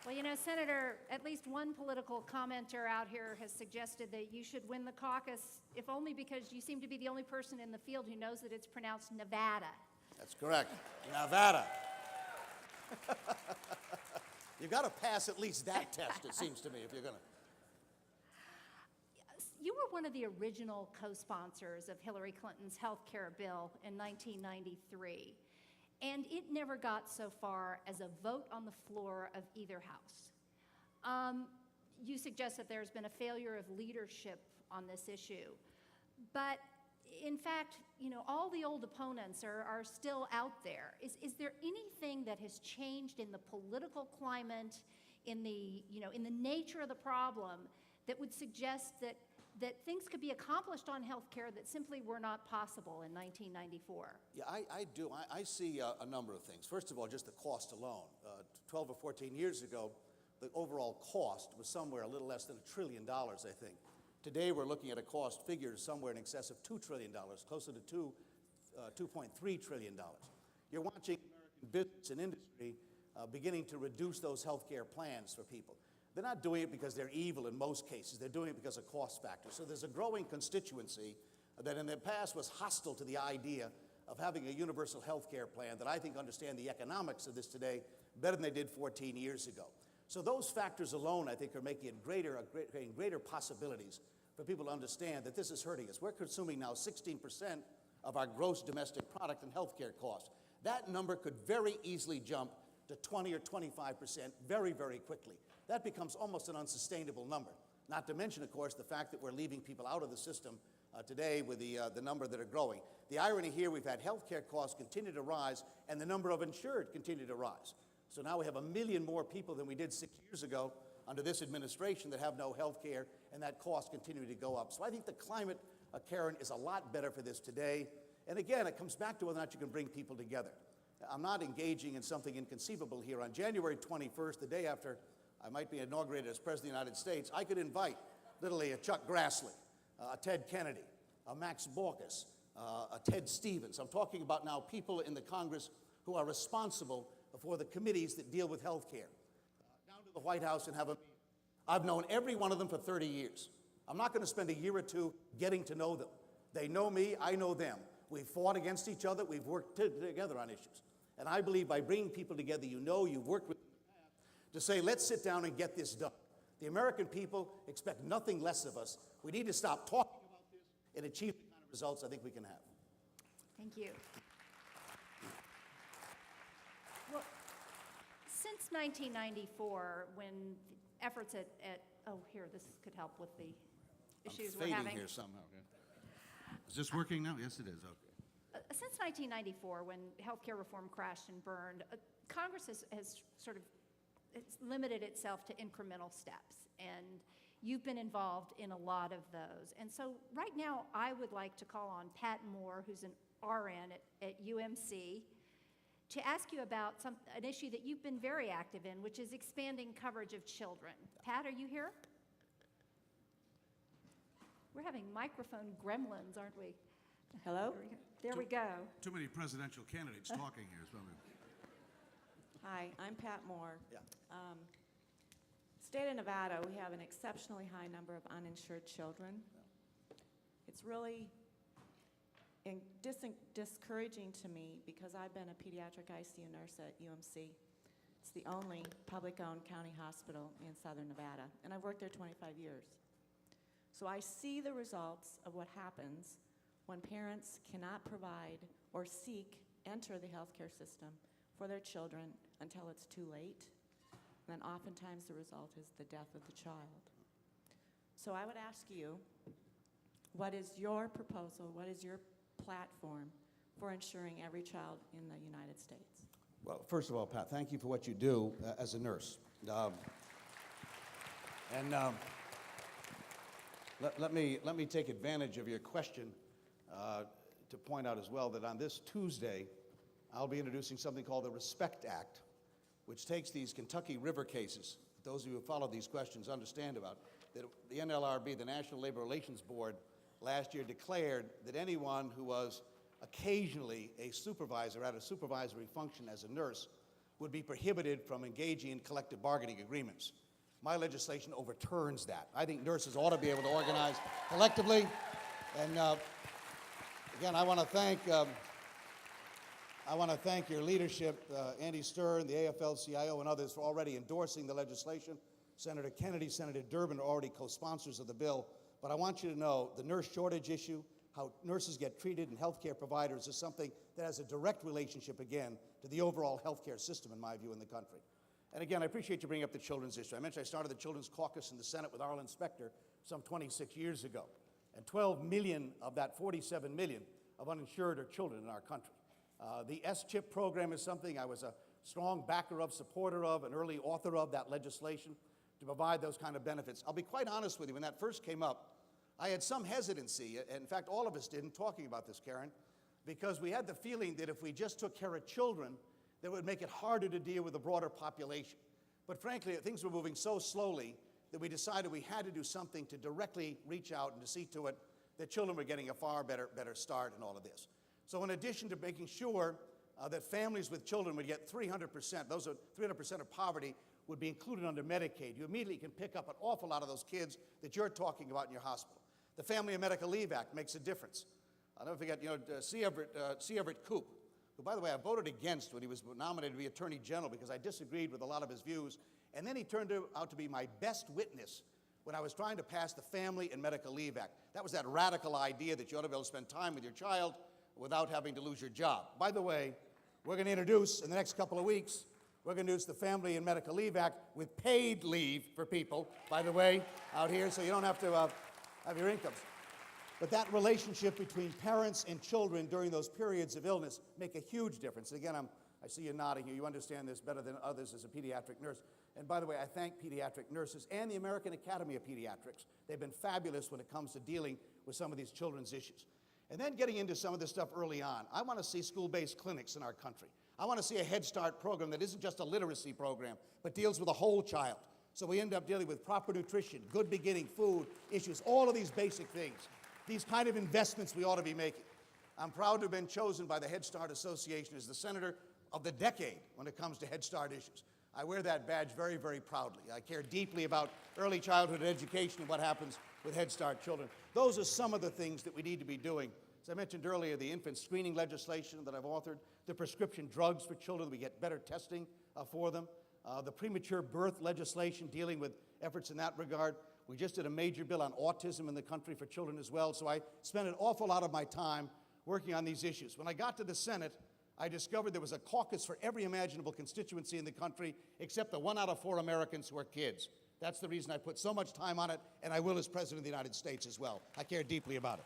Well, you know, Senator, at least one political commenter out here has suggested that you should win the caucus, if only because you seem to be the only person in the field who knows that it's pronounced Nevada. That's correct. Nevada. You've got to pass at least that test, it seems to me, if you're going to. You were one of the original co-sponsors of Hillary Clinton's health care bill in 1993, and it never got so far as a vote on the floor of either house. You suggest that there's been a failure of leadership on this issue, but in fact, you know, all the old opponents are still out there. Is there anything that has changed in the political climate, in the nature of the problem, that would suggest that things could be accomplished on health care that simply were not possible in 1994? Yeah, I do. I see a number of things. First of all, just the cost alone. 12 or 14 years ago, the overall cost was somewhere a little less than $1 trillion, I think. Today, we're looking at a cost figure somewhere in excess of $2 trillion, closer to $2.3 trillion. You're watching American business and industry beginning to reduce those health care plans for people. They're not doing it because they're evil in most cases. They're doing it because of cost factors. So there's a growing constituency that in the past was hostile to the idea of having a universal health care plan that I think understand the economics of this today better than they did 14 years ago. So those factors alone, I think, are making it greater possibilities for people to understand that this is hurting us. We're consuming now 16% of our gross domestic product in health care costs. That number could very easily jump to 20 or 25% very, very quickly. That becomes almost an unsustainable number. Not to mention, of course, the fact that we're leaving people out of the system today with the number that are growing. The irony here, we've had health care costs continue to rise and the number of insured continue to rise. So now we have 1 million more people than we did 6 years ago under this administration that have no health care, and that cost continue to go up. So I think the climate, Karen, is a lot better for this today. And again, it comes back to whether or not you can bring people together. I'm not engaging in something inconceivable here. On January 21st, the day after I might be inaugurated as President of the United States, I could invite literally a Chuck Grassley, a Ted Kennedy, a Max Baucus, a Ted Stevens. I'm talking about now people in the Congress who are responsible for the committees that deal with health care. Down to the White House and have a meeting. I've known every one of them for 30 years. I'm not going to spend a year or two getting to know them. They know me, I know them. We've fought against each other, we've worked together on issues. And I believe by bringing people together, you've worked with them in the past, to say, let's sit down and get this done. The American people expect nothing less of us. We need to stop talking about this and achieve the kind of results I think we can have. Thank you. Well, since 1994, when efforts at oh, here, this could help with the issues we're having. I'm fading here somehow. Okay. Is this working now? Yes, it is. Okay. Since 1994, when healthcare reform crashed and burned, Congress has sort of limited itself to incremental steps, and you've been involved in a lot of those. And so right now, I would like to call on Pat Moore, who's an RN at UMC, to ask you about an issue that you've been very active in, which is expanding coverage of children. Pat, are you here? We're having microphone gremlins, aren't we? Hello? There we go. Too many presidential candidates talking here. Hi, I'm Pat Moore. Yeah. State of Nevada, we have an exceptionally high number of uninsured children. It's really discouraging to me because I've been a pediatric ICU nurse at UMC. It's the only public-owned county hospital in southern Nevada, and I've worked there 25 years. So I see the results of what happens when parents cannot provide or enter the healthcare system for their children until it's too late. And then oftentimes the result is the death of the child. So I would ask you, what is your proposal, what is your platform for ensuring every child in the United States? Well, first of all, Pat, thank you for what you do as a nurse. Let me take advantage of your question to point out as well that on this Tuesday, I'll be introducing something called the Respect Act, which takes these Kentucky River cases, those of you who follow these questions understand about, that the NLRB, the National Labor Relations Board, last year declared that anyone who was occasionally a supervisor, had a supervisory function as a nurse, would be prohibited from engaging in collective bargaining agreements. My legislation overturns that. I think nurses ought to be able to organize collectively. And again, I want to thank your leadership, Andy Stern, the AFL-CIO, and others for already endorsing the legislation. Senator Kennedy, Senator Durbin are already co-sponsors of the bill. But I want you to know the nurse shortage issue, how nurses get treated and healthcare providers, is something that has a direct relationship, again, to the overall healthcare system, in my view, in the country. And again, I appreciate you bringing up the children's issue. I mentioned I started the Children's Caucus in the Senate with Arlen Specter some 26 years ago. And 12 million of that 47 million of uninsured are children in our country. The S-CHIP program is something I was a strong backer of, supporter of, an early author of that legislation to provide those kind of benefits. I'll be quite honest with you, when that first came up, I had some hesitancy, and in fact all of us did, in talking about this, Karen, because we had the feeling that if we just took care of children, that would make it harder to deal with the broader population. But frankly, things were moving so slowly that we decided we had to do something to directly reach out and to see to it that children were getting a far better start in all of this. So in addition to making sure that families with children would get 300%, those are 300% of poverty, would be included under Medicaid, you immediately can pick up an awful lot of those kids that you're talking about in your hospital. The Family and Medical Leave Act makes a difference. I'll never forget, C. Everett Koop, who, by the way, I voted against when he was nominated to be Attorney General because I disagreed with a lot of his views. And then he turned out to be my best witness when I was trying to pass the Family and Medical Leave Act. That was that radical idea that you ought to be able to spend time with your child without having to lose your job. By the way, we're going to introduce, in the next couple of weeks, we're going to introduce the Family and Medical Leave Act with paid leave for people, by the way, out here, so you don't have to have your incomes. But that relationship between parents and children during those periods of illness make a huge difference. Again, I see you nodding here. You understand this better than others as a pediatric nurse. And by the way, I thank pediatric nurses and the American Academy of Pediatrics. They've been fabulous when it comes to dealing with some of these children's issues. And then getting into some of this stuff early on, I want to see school-based clinics in our country. I want to see a Head Start program that isn't just a literacy program, but deals with the whole child. So we end up dealing with proper nutrition, good beginning, food issues, all of these basic things. These kind of investments we ought to be making. I'm proud to have been chosen by the Head Start Association as the Senator of the Decade when it comes to Head Start issues. I wear that badge very, very proudly. I care deeply about early childhood education and what happens with Head Start children. Those are some of the things that we need to be doing. As I mentioned earlier, the infant screening legislation that I've authored, the prescription drugs for children, we get better testing for them, the premature birth legislation dealing with efforts in that regard. We just did a major bill on autism in the country for children as well, so I spent an awful lot of my time working on these issues. When I got to the Senate, I discovered there was a caucus for every imaginable constituency in the country except the 1 out of 4 Americans who are kids. That's the reason I put so much time on it, and I will as President of the United States as well. I care deeply about it.